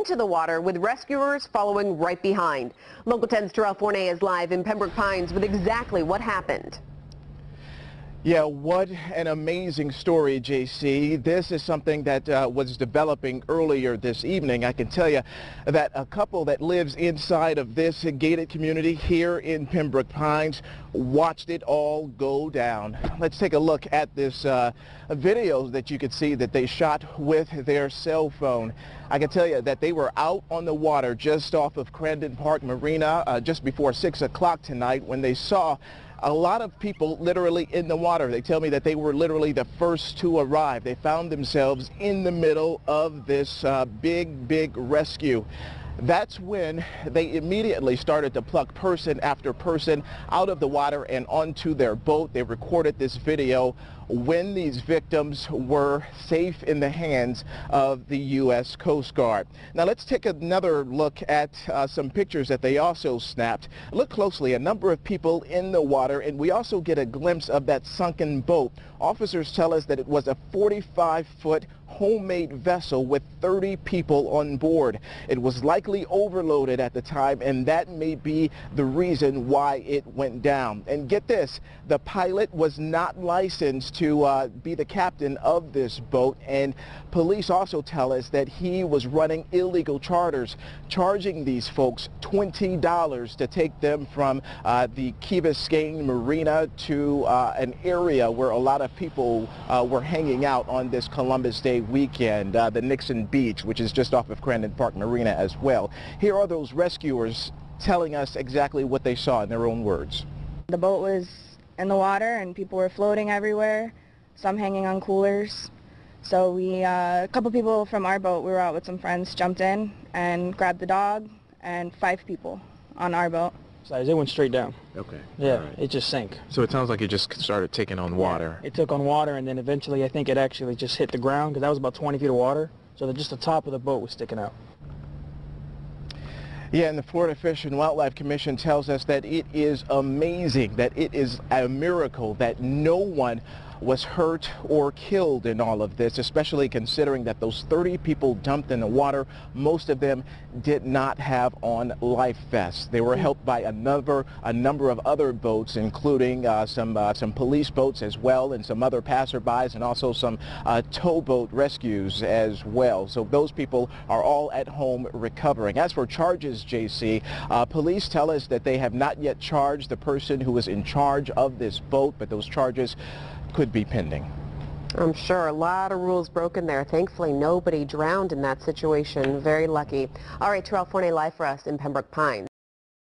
into the water with rescuers following right behind. Local 10's Terrell Forney is live in Pembroke Pines with exactly what happened. Yeah, what an amazing story, JC. This is something that was developing earlier this evening. I can tell you that a couple that lives inside of this gated community here in Pembroke Pines watched it all go down. Let's take a look at this video that you could see that they shot with their cell phone. I can tell you that they were out on the water just off of Crandon Park Marina just before 6 o'clock tonight when they saw a lot of people literally in the water. They tell me that they were literally the first to arrive. They found themselves in the middle of this big rescue. That's when they immediately started to pluck person after person out of the water and onto their boat. They recorded this video when these victims were safe in the hands of the U.S. Coast Guard. Now let's take another look at some pictures that they also snapped. Look closely, a number of people in the water, and we also get a glimpse of that sunken boat. Officers tell us that it was a 45-foot homemade vessel with 30 people on board. It was likely overloaded at the time, and that may be the reason why it went down. And get this, the pilot was not licensed to be the captain of this boat, and police also tell us that he was running illegal charters, charging these folks $20 to take them from the Key Biscayne Marina to an area where a lot of people were hanging out on this Columbus Day weekend, the Nixon Beach, which is just off of Crandon Park Marina as well. Here are those rescuers telling us exactly what they saw in their own words. The boat was in the water and people were floating everywhere, some hanging on coolers. So a couple people from our boat, we were out with some friends, jumped in and grabbed the dog and 5 people on our boat. It went straight down. Okay. Yeah, right. It just sank. So it sounds like it just started taking on water. Yeah, it took on water, and then eventually I think it actually just hit the ground, because that was about 20 feet of water. So that just the top of the boat was sticking out. Yeah, and the Florida Fish and Wildlife Commission tells us that it is amazing, that it is a miracle that no one was hurt or killed in all of this, especially considering that those 30 people dumped in the water, most of them did not have on life vests. They were helped by a number of other boats, including some police boats as well, and some other passerbys, and also some towboat rescues as well. So those people are all at home recovering. As for charges, JC, police tell us that they have not yet charged the person who was in charge of this boat, but those charges could be pending. I'm sure a lot of rules broken there. Thankfully, nobody drowned in that situation. Very lucky. All right, Terrell Forney live for us in Pembroke Pines.